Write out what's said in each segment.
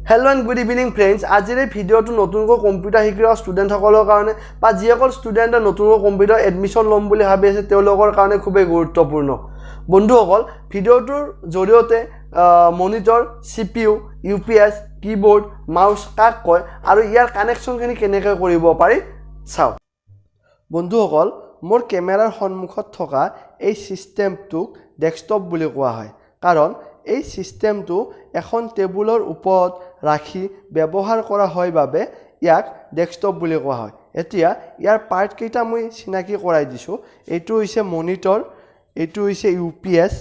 Hello and good evening friends. আজিৰ এই ভিডিওটো নতুনকৈ কম্পিউটাৰ শিকিৰা ষ্টুডেণ্টসকলৰ কাৰণে বা যিসকল ষ্টুডেণ্টে নতুনকৈ কম্পিউটাৰ এডমিশ্যন ল'ম বুলি ভাবি আছে তেওঁলোকৰ কাৰণে খুবেই গুৰুত্বপূৰ্ণ। বন্ধুসকল ভিডিওটোৰ জৰিয়তে monitor, CPU, UPS, keyboard, mouse কাক কয় আৰু ইয়াৰ কানেকশ্যনখিনি কেনেকৈ কৰিব পাৰি চাওক। বন্ধুসকল মোৰ কেমেৰাৰ সন্মুখত থকা এই সিস্টেমটোক ডেস্কটপ বুলি কোৱা হয় কাৰণ এই সিস্টেমটো এখন টেবুলৰ ওপৰত ৰাখি ব্যৱহাৰ কৰা হয় বাবে ইয়াক ডেস্কটপ বুলি কোৱা হয়। এতিয়া ইয়াৰ পাৰ্ট কেইটা মই চিনাকি কৰাই দিছো। এইটো হৈছে মনিটৰ, এইটো হৈছে UPS,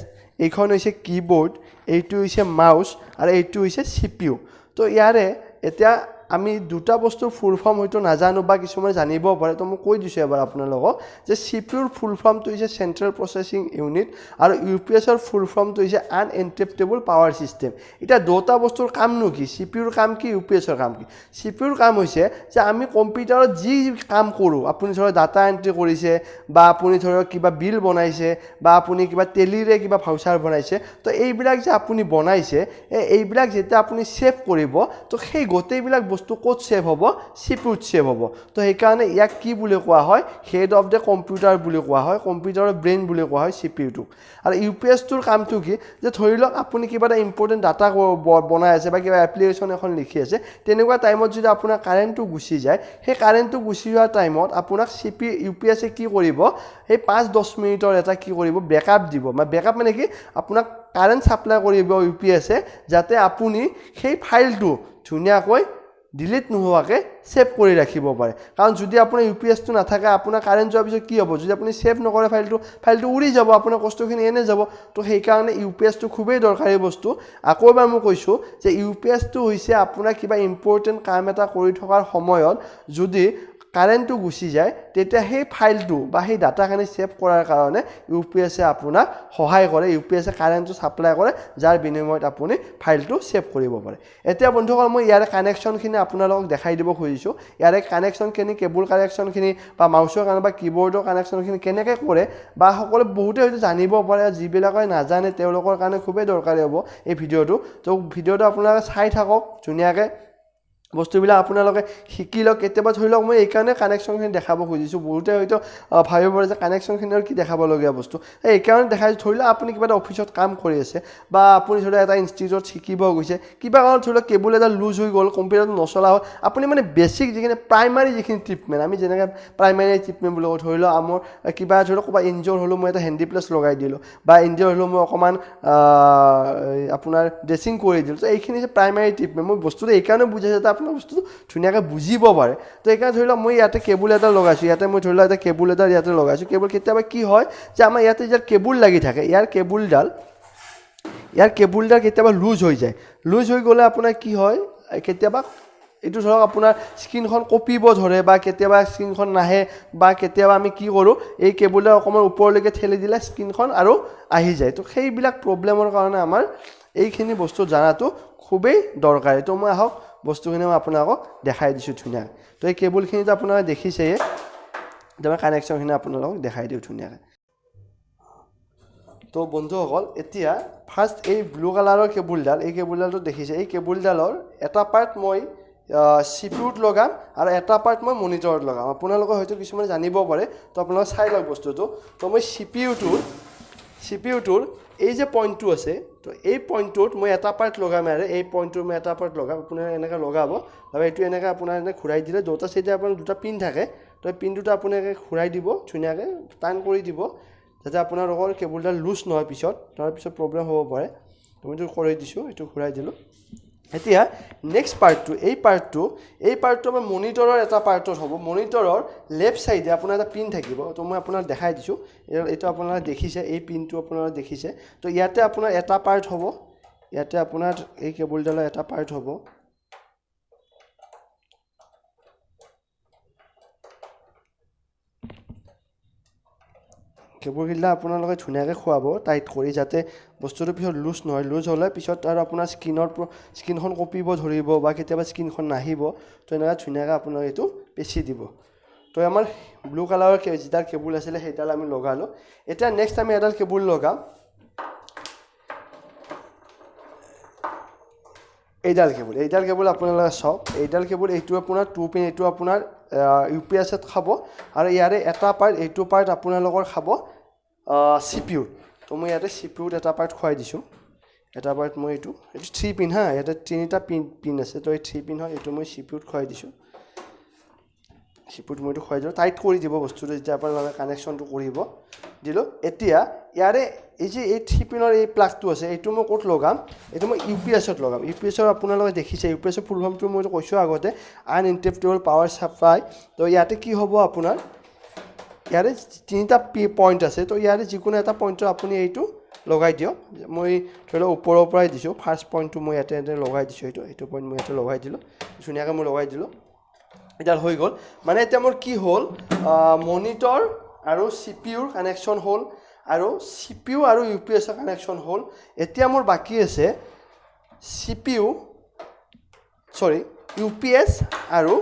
এইখন হৈছে কিবোৰ্ড, এইটো হৈছে মাউস আৰু এইটো হৈছে CPU। তো ইয়াৰে এতিয়া আমি দুটা বস্তুৰ ফুল ফৰ্ম হয়তো নাজানো বা কিছুমান জানিব পাৰে তো মই কৈ দিছো এবাৰ আপোনালোকক যে CPUৰ ফুল ফৰ্মটো হৈছে চেন্ট্ৰেল প্ৰসেসিং ইউনিট আৰু UPSৰ ফুল ফৰ্মটো হৈছে আনএনক্ৰিপ্টেবল পাৱাৰ সিস্টেম। এটা দুটা বস্তুৰ কাম নো কি, CPUৰ কাম কি, UPSৰ কাম কি? CPUৰ কাম হৈছে যে আমি কম্পিউটাৰত যি কাম কৰো, আপুনি ধৰক ডাটা এন্ট্ৰি কৰিছে বা আপুনি ধৰক কিবা বিল বনাইছে বা আপুনি কিবা টেলিৰে কিবা ভাউচাৰ বনাইছে তো এইবিলাক যে আপুনি বনাইছে এইবিলাক যেতিয়া আপুনি সেভ কৰিব তো সেই গোটেইবিলাক বস্তু ক'ত সেভ হ'ব, CPUত সেভ হ'ব। তো এই কাৰণে ইয়াক কি বুলি কোৱা হয়, হেড অফ দ্য কম্পিউটাৰ বুলি কোৱা হয়, কম্পিউটাৰৰ ব্ৰেইন বুলি কোৱা হয় CPUটো। আৰু UPSটোৰ কামটো কি যে ধৰি লওক আপুনি কিবা এটা ইম্পৰ্টেন্ট ডাটা বনাই আছে বা কিবা এপ্লিকেশন এখন লিখি আছে তেনেকুৱা টাইমত যদি আপোনাৰ কাৰেন্টটো গুচি যায় সেই কাৰেন্টটো গুচি যোৱা টাইমত আপোনাক UPSে কি কৰিব, এই 5-10 মিনিটৰ এটা কি কৰিব বেকআপ দিব। মানে বেকআপ মানে কি আপোনাক কাৰেন্ট সাপ্লাই কৰিব UPSে যাতে আপুনি সেই ফাইলটো ধুনীয়াকৈ ডিলিট নোহোৱাকৈ সেভ কৰি ৰাখিব পাৰে। কাৰণ যদি আপোনাৰ UPSটো নাথাকে আপোনাৰ কাৰেন্ট যোৱাৰ পিছত কি হ'ব, যদি আপুনি সেভ নকৰে ফাইলটো উৰি যাব, আপোনাৰ কষ্টখিনি এনে যাব। তো সেই কাৰণে UPSটো খুবেই দৰকাৰী বস্তু। আকৌ এবাৰ মই কৈছো যে UPSটো হৈছে আপোনাৰ কিবা ইম্পৰ্টেন্ট কাম এটা কৰি থকাৰ সময়ত যদি কাৰেন্টটো গুচি যায় তেতিয়া সেই ফাইলটো বা সেই ডাটাখিনি সেভ কৰাৰ কাৰণে UPSে আপোনাক সহায় কৰে। UPSে কাৰেন্টটো সাপ্লাই কৰে যাৰ বিনিময়ত আপুনি ফাইলটো সেভ কৰিব পাৰে। এতিয়া বন্ধুসকল মই ইয়াৰ কানেকশ্যনখিনি আপোনালোকক দেখাই দিব খুজিছো। ইয়াৰ কানেকশ্যনখিনি কেবল কানেকশ্যনখিনি বা মাউসৰ কাৰণে বা কিবোৰ্ডৰ কানেকশ্যনখিনি কেনেকৈ কৰে বা সকলো বহুতে হয়তো জানিব পাৰে, যিবিলাকে নাজানে তেওঁলোকৰ কাৰণে খুবেই দৰকাৰী হ'ব এই ভিডিওটো। তো ভিডিওটো আপোনালোকে চাই থাকক ধুনীয়াকৈ, বস্তুবিলাক আপোনালোকে শিকি লওক। কেতিয়াবা ধৰি লওক মই এইকাৰণে কানেকশ্যনখিনি দেখাব খুজিছো, বহুতে হয়তো ভাবিব পাৰে যে কানেকশ্যনখিনি আৰু কি দেখাবলগীয়া বস্তু, এইকাৰণে দেখাইছো। ধৰি লওক আপুনি কিবা এটা অফিচত কাম কৰি আছে বা আপুনি ধৰি লওক এটা ইনষ্টিটিউটত শিকিব গৈছে, কিবা কাৰণত ধৰি লওক কেবল এটা লুজ হৈ গ'ল, কম্পিউটাৰটো নচলা হ'ল, আপুনি মানে বেছিক যিখিনি প্ৰাইমাৰী যিখিনি ট্ৰিটমেণ্ট, আমি যেনেকৈ প্ৰাইমাৰী ট্ৰিটমেণ্ট বুলি কওঁ, ধৰি লওক আমাৰ কিবা ধৰি লওক ক'ৰবাত ইনজৰ হ'লেও মই এটা হেণ্ডি প্লেছ লগাই দিলোঁ বা ইনজৰ হ'লেও মই অকণমান আপোনাৰ ড্ৰেছিং কৰি দিলোঁ। তো এইখিনি যে প্ৰাইমাৰী ট্ৰিটমেণ্ট মই বস্তুটো এইকাৰণে বুজাইছোঁ যাতে আপোনাৰ বস্তুটো ধুনীয়াকৈ বুজিব পাৰে। তো এইকাৰণে ধৰি লওক মই ইয়াতে কেবুল এটা লগাইছোঁ, ইয়াতে মই ধৰি লওক এটা কেবুল এটা ইয়াতে লগাইছোঁ। কেবুল কেতিয়াবা কি হয় যে আমাৰ ইয়াতে যে কেবুল লাগি থাকে, ইয়াৰ কেবুলডাল কেতিয়াবা লুজ হৈ যায়। লুজ হৈ গ'লে আপোনাৰ কি হয়, কেতিয়াবা এইটো ধৰক আপোনাৰ স্ক্ৰীনখন কঁপিব ধৰে বা কেতিয়াবা স্ক্ৰীনখন নাহে বা কেতিয়াবা আমি কি কৰোঁ এই কেবুলডাল অকণমান ওপৰলৈকে ঠেলি দিলে স্ক্ৰীনখন আৰু আহি যায়। তো সেইবিলাক প্ৰব্লেমৰ কাৰণে আমাৰ এইখিনি বস্তু জনাটো খুবেই দৰকাৰী। তো মই আহক বস্তুখিনি মই আপোনালোকক দেখাই দিছোঁ ধুনীয়াকৈ। তো এই কেবুলখিনিতো আপোনালোকে দেখিছেই, মই কানেকশ্যনখিনি আপোনালোকক দেখাই দিওঁ ধুনীয়াকৈ। তো বন্ধুসকল এতিয়া ফাৰ্ষ্ট এই ব্লু কালাৰৰ কেবুলডাল, এই কেবুলডালটো দেখিছে, এই কেবুলডালৰ এটা পাৰ্ট মই CPUত লগাম আৰু এটা পাৰ্ট মই মনিটৰত লগাম। আপোনালোকে হয়তো কিছুমান জানিব পাৰে, তো আপোনালোকে চাই লওক বস্তুটো। তো মই CPUটোৰ এই যে পইণ্টটো আছে, তো এই পইণ্টটোত মই এটা পাৰ্ট লগাম আৰু এই পইণ্টটোত মই এটা পাৰ্ট লগাম। আপোনাৰ এনেকৈ লগাব আৰু এইটো এনেকৈ আপোনাৰ এনেকৈ ঘূৰাই দিলে দুটা চাইডে আপোনাৰ দুটা পিন থাকে, তো এই পিন দুটা আপুনি এনেকৈ ঘূৰাই দিব, ধুনীয়াকৈ টান কৰি দিব যাতে আপোনালোকৰ কেবুলডাল লুজ নহয় পিছত, তাৰপিছত প্ৰব্লেম হ'ব পাৰে। তো মই এইটো কৰি দিছোঁ, এইটো ঘূৰাই দিলোঁ। এতিয়া নেক্সট পাৰ্টটো এই পাৰ্টটো আমাৰ মনিটৰৰ এটা পাৰ্টত হ'ব। মনিটৰৰ লেফ্ট চাইডে আপোনাৰ এটা পিন থাকিব, তো মই আপোনাক দেখাই দিছোঁ। এইটো আপোনালোকে দেখিছে, এই পিনটো আপোনালোকে দেখিছে। তো ইয়াতে আপোনাৰ এটা পাৰ্ট হ'ব, ইয়াতে আপোনাৰ এই কেবুলডালৰ এটা পাৰ্ট হ'ব। কেবুলকেইটা আপোনালোকে ধুনীয়াকৈ খুৱাব টাইট কৰি যাতে বস্তুটো পিছত লুজ নহয়। লুজ হ'লে পিছত আৰু আপোনাৰ স্ক্ৰীনখন কঁপিব ধৰিব বা কেতিয়াবা স্ক্ৰীনখন নাহিব। তো এনেকৈ ধুনীয়াকৈ আপোনালোকে এইটো পেচি দিব। তো আমাৰ ব্লু কালাৰৰ যিডাল কেবুল আছিলে সেইডাল আমি লগালোঁ। এতিয়া নেক্সট আমি এডাল কেবুল লগাম। এইডাল কেবল আপোনালোকে চাওক এইডাল কেবল এইটো আপোনাৰ 2 পিন এইটো আপোনাৰ ইউপিএছত খাব আৰু ইয়াৰে এটা পাৰ্ট এইটো পাৰ্ট আপোনালোকৰ খাব CPU তো মই ইয়াতে CPU এটা পাৰ্ট খুৱাই দিছোঁ এটা পাৰ্ট মই এইটো 3 পিন হা ইয়াতে তিনিটা পিন আছে তো এই 3 পিন হয় এইটো মই CPU খুৱাই দিছোঁ CPU মইটো খুৱাই দিলোঁ টাইট কৰি দিব বস্তুটো যেতিয়া আপোনালোকে কানেকশ্যনটো কৰিব দিলো এতিয়া ইয়াৰে এই যে এই 3 পিনৰ এই প্লাগটো আছে এইটো মই ক'ত লগাম এইটো মই ইউপিএছত লগাম ইউপিএছৰ আপোনালোকে দেখিছে ইউপিএছৰ ফুল ফৰ্মটো মই কৈছোঁ আগতে আনইণ্টাৰাপ্টেবল পাৱাৰ সাপ্লাই তো ইয়াতে কি হ'ব আপোনাৰ ইয়াৰে তিনিটা পইণ্ট আছে তো ইয়াৰে যিকোনো এটা পইণ্টৰ আপুনি এইটো লগাই দিয়ক মই ধৰি লওক ওপৰৰ পৰাই দিছোঁ ফাৰ্ষ্ট পইণ্টটো মই ইয়াতে লগাই দিছোঁ এইটো পইণ্ট মই ইয়াতে লগাই দিলোঁ ধুনীয়াকৈ মই লগাই দিলোঁ এডাল হৈ গ'ল মানে এতিয়া মোৰ কি হ'ল মনিটৰ আৰু CPUৰ কানেকশ্যন হ'ল আৰু CPU আৰু UPSৰ কানেকশ্যন হ'ল এতিয়া মোৰ বাকী আছে UPS আৰু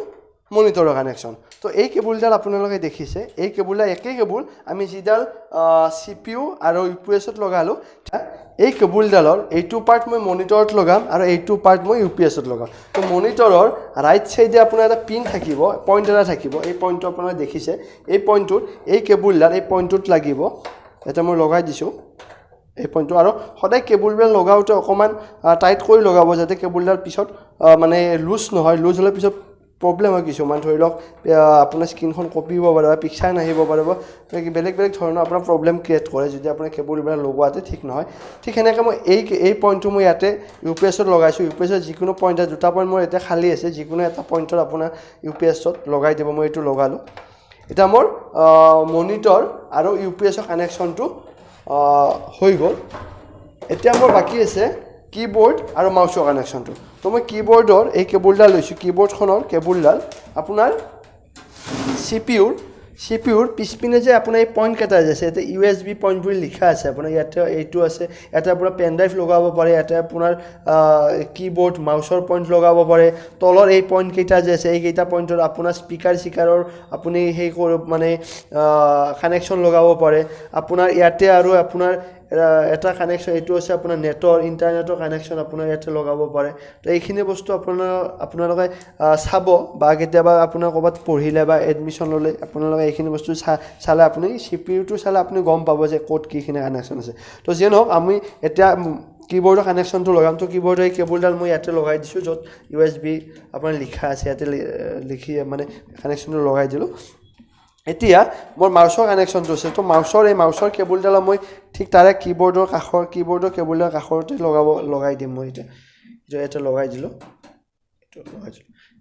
মনিটৰৰ কানেকশ্যন তো এই কেবুলডাল আপোনালোকে দেখিছে এই কেবুলডাল একেই কেবুল আমি যিডাল CPU আৰু UPSত লগালোঁ এই কেবুলডালৰ এইটো পাৰ্ট মই মনিটৰত লগাম আৰু এইটো পাৰ্ট মই UPSত লগাম তো মনিটৰৰ ৰাইট সাইডে আপোনাৰ এটা পিন থাকিব পইণ্ট এটা থাকিব এই পইণ্টটো আপোনালোকে দেখিছে এই পইণ্টটোত এই কেবুলডাল এই পইণ্টটোত লাগিব এটা মই লগাই দিছোঁ এই পইণ্টটো আৰু সদায় কেবুলডাল লগাওঁতে অকণমান টাইট কৰি লগাব যাতে কেবুলডাল পিছত মানে লুজ নহয় লুজ হ'লে পিছত প্ৰব্লেম হয় কিছুমান ধৰি লওক আপোনাৰ স্ক্ৰীনখন কপিব পাৰে বা পিকচাৰ নাহিব পাৰিব বেলেগ ধৰণৰ আপোনাৰ প্ৰব্লেম ক্ৰিয়েট কৰে যদি আপোনাৰ কেবুলবিলাক লগোৱাতে ঠিক নহয় ঠিক সেনেকৈ মই এই পইণ্টটো মই ইয়াতে UPSত লগাইছোঁ UPSৰ যিকোনো পইণ্ট দুটা পইণ্ট মোৰ এতিয়া খালী আছে যিকোনো এটা পইণ্টত আপোনাৰ UPSত লগাই দিব মই এইটো লগালোঁ এটা মোৰ মনিটৰ আৰু UPSৰ কানেকশ্যনটো হৈ গ'ল এতিয়া মোৰ বাকী আছে কিবৰ্ড আৰু মাউচৰ কানেকশ্যনটো তো মই কিবৰ্ডৰ এই কেবুলডাল লৈছোঁ কিবৰ্ডখনৰ কেবুলডাল আপোনাৰ CPUৰ পিছপিনে যে আপোনাৰ এই পইণ্ট কেইটা আছে ইয়াতে USB পইণ্ট বুলি লিখা আছে আপোনাৰ ইয়াতে এইটো আছে ইয়াতে আপোনাৰ পেন ড্ৰাইভ লগাব পাৰে ইয়াতে আপোনাৰ কিবৰ্ড মাউচৰ পইণ্ট লগাব পাৰে তলৰ এই পইণ্ট কেইটা যে আছে এইকেইটা পইণ্টৰ আপোনাৰ স্পিকাৰৰ আপুনি সেই মানে কানেকশ্যন লগাব পাৰে আপোনাৰ ইয়াতে আৰু আপোনাৰ এটা কানেকশ্যন এইটো আছে আপোনাৰ ইণ্টাৰনেটৰ কানেকশ্যন আপোনাৰ ইয়াতে লগাব পাৰে তো এইখিনি বস্তু আপোনালোকে চাব বা কেতিয়াবা আপোনাৰ ক'ৰবাত পঢ়িলে বা এডমিশ্যন ল'লে আপোনালোকে এইখিনি বস্তু চালে আপুনি CPUটো চালে আপুনি গম পাব যে ক'ত কিখিনি কানেকশ্যন আছে তো যিয়ে নহওক আমি এতিয়া কিবৰ্ডৰ কানেকশ্যনটো লগাম তো কিবৰ্ডৰ এই কেবুলডাল মই ইয়াতে লগাই দিছোঁ য'ত USB আপোনাৰ লিখা আছে ইয়াতে লিখি মানে কানেকশ্যনটো লগাই দিলোঁ এতিয়া মোৰ মাউচৰ কানেকশ্যনটো আছে তো মাউচৰ কেবুলডাল মই ঠিক তাৰে কিবৰ্ডৰ কেবুলডাল কাষৰতে লগাই দিম মই এতিয়া ইয়াতে লগাই দিলোঁ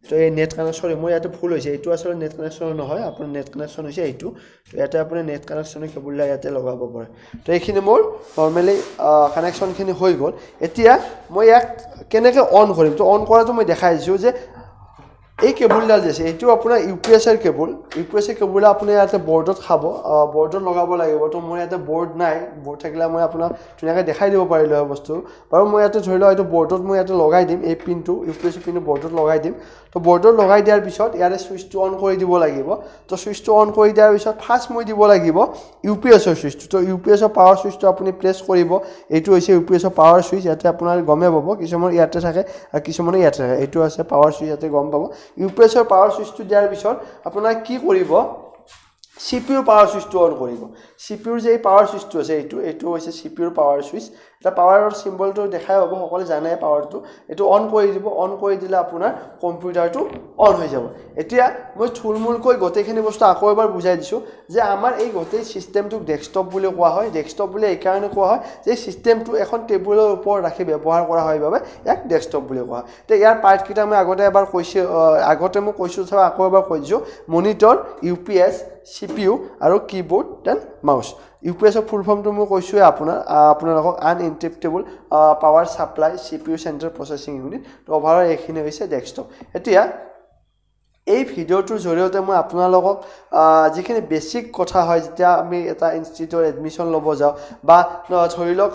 তো এই নেট কানেকশ্যন মোৰ ইয়াতে ভুল হৈছে এইটো আচলতে নেট কানেকশ্যন নহয় আপোনাৰ নেট কানেকশ্যন হৈছে এইটো তো ইয়াতে আপুনি নেট কানেকশ্যনৰ কেবুলডাল ইয়াতে লগাব পাৰে তো এইখিনি মোৰ নৰ্মেলি কানেকশ্যনখিনি হৈ গ'ল এতিয়া মই ইয়াক কেনেকৈ অন কৰিম তো অন কৰাটো মই দেখাই দিছোঁ যে এই কেবুলডাল যে আছে এইটো আপোনাৰ UPSৰ কেবুল আপুনি ইয়াতে বৰ্ডত খাব বৰ্ডত লগাব লাগিব তো মোৰ ইয়াতে বৰ্ড নাই বৰ্ড থাকিলে মই আপোনাক ধুনীয়াকৈ দেখাই দিব পাৰিলোঁ হয় বস্তু বাৰু মই ইয়াতে ধৰি লওক এইটো বৰ্ডত মই ইয়াতে লগাই দিম এই পিনটো UPSৰ পিনটো বৰ্ডত লগাই দিম তো বৰ্ডত লগাই দিয়াৰ পিছত ইয়াৰে ছুইচটো অন কৰি দিব লাগিব তো ছুইচটো অন কৰি দিয়াৰ পিছত ফাৰ্ষ্ট মই দিব লাগিব UPSৰ ছুইচটো তো UPSৰ পাৱাৰ ছুইচটো আপুনি প্ৰেছ কৰিব এইটো হৈছে UPSৰ পাৱাৰ ছুইচ ইয়াতে আপোনাৰ গমে পাব কিছুমান ইয়াতে থাকে আৰু কিছুমানে ইয়াতে থাকে এইটো আছে পাৱাৰ ছুইচ ইয়াতে গম পাব UPSৰ পাৱাৰ ছুইচটো দিয়াৰ পিছত আপোনাৰ কি কৰিব CPUৰ পাৱাৰ ছুইচটো অন কৰিব CPUৰ যে এই পাৱাৰ ছুইচটো আছে এইটো হৈছে CPUৰ পাৱাৰ ছুইচ এটা পাৱাৰৰ চিম্বলটো দেখাই পাব সকলোৱে জানে পাৱাৰটো এইটো অন কৰি দিব অন কৰি দিলে আপোনাৰ কম্পিউটাৰটো অন হৈ যাব এতিয়া মই থুলমূলকৈ গোটেইখিনি বস্তু আকৌ এবাৰ বুজাই দিছোঁ যে আমাৰ এই গোটেই ছিষ্টেমটোক ডেস্কটপ বুলি কোৱা হয় ডেস্কটপ বুলি এইকাৰণে কোৱা হয় যে ছিষ্টেমটো এখন টেবুলৰ ওপৰত ৰাখি ব্যৱহাৰ কৰা হয় বাবে ইয়াক ডেস্কটপ বুলি কোৱা হয় তো ইয়াৰ পাৰ্টকেইটা মই আগতে মই কৈছোঁ আকৌ এবাৰ কৈ দিছোঁ মনিটৰ UPS CPU আৰু কিবৰ্ড দেন মাউচ UPSৰ ফুল ফৰ্মটো মই কৈছোঁৱে আপোনালোকক uninterruptible power supply CPU central processing unit তো অভাৰঅল এইখিনি হৈছে ডেস্কটপ এতিয়া এই ভিডিঅ'টোৰ জৰিয়তে মই আপোনালোকক যিখিনি বেছিক কথা হয় যেতিয়া আমি এটা ইনষ্টিটিউটত এডমিশ্যন ল'ব যাওঁ বা ধৰি লওক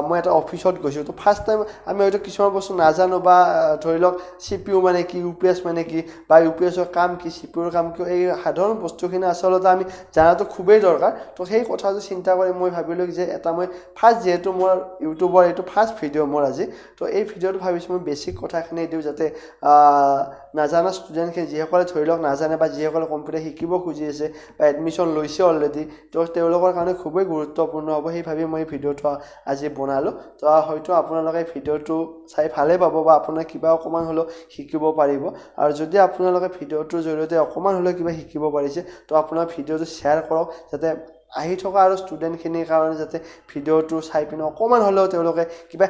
মই এটা অফিচত গৈছোঁ তো ফাৰ্ষ্ট টাইম আমি হয়তো কিছুমান বস্তু নাজানো বা ধৰি লওক CPU মানে কি UPS মানে কি বা UPSৰ কাম কি CPUৰ কাম কি এই সাধাৰণ বস্তুখিনি আচলতে আমি জানাটো খুবেই দৰকাৰ তো সেই কথাটো চিন্তা কৰি মই ভাবিলোঁ যে এটা মই ফাৰ্ষ্ট যিহেতু মোৰ ইউটিউবৰ এইটো ফাৰ্ষ্ট ভিডিঅ' মোৰ আজি তো এই ভিডিঅ'টো ভাবিছোঁ মই বেছিক কথাখিনি দিওঁ যাতে নাজানা ষ্টুডেণ্টখিনি যিসকলে ধৰি লওক নাজানে বা যিসকলে কম্পিউটাৰ শিকিব খুজি আছে বা এডমিশ্যন লৈছে অলৰেডি তো তেওঁলোকৰ কাৰণে খুবেই গুৰুত্বপূৰ্ণ হ'ব সেই ভাবি মই ভিডিঅ'টো আজি বনালোঁ তো হয়তো আপোনালোকে ভিডিঅ'টো চাই ভালেই পাব বা আপোনাৰ কিবা অকণমান হ'লেও শিকিব পাৰিব আৰু যদি আপোনালোকে ভিডিঅ'টোৰ জৰিয়তে অকণমান হ'লেও কিবা শিকিব পাৰিছে তো আপোনাৰ ভিডিঅ'টো শ্বেয়াৰ কৰক যাতে আহি থকা আৰু ষ্টুডেণ্টখিনিৰ কাৰণে যাতে ভিডিঅ'টো চাই পিনে অকণমান হ'লেও তেওঁলোকে কিবা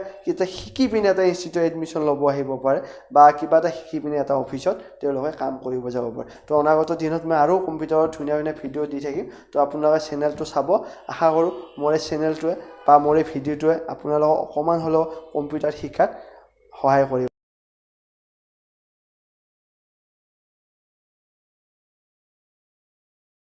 শিকি পিনে এটা ইনষ্টিটিউটত এডমিশ্যন ল'ব আহিব পাৰে বা কিবা এটা শিকি পিনে এটা অফিচত তেওঁলোকে কাম কৰিব যাব পাৰে তো অনাগত দিনত মই আৰু কম্পিউটাৰত ধুনীয়া ধুনীয়া ভিডিঅ' দি থাকিম তো আপোনালোকে চেনেলটো চাব আশা কৰোঁ মোৰ এই চেনেলটোৱে বা মোৰ এই ভিডিঅ'টোৱে আপোনালোকক অকণমান হ'লেও কম্পিউটাৰ শিকাত সহায় কৰিব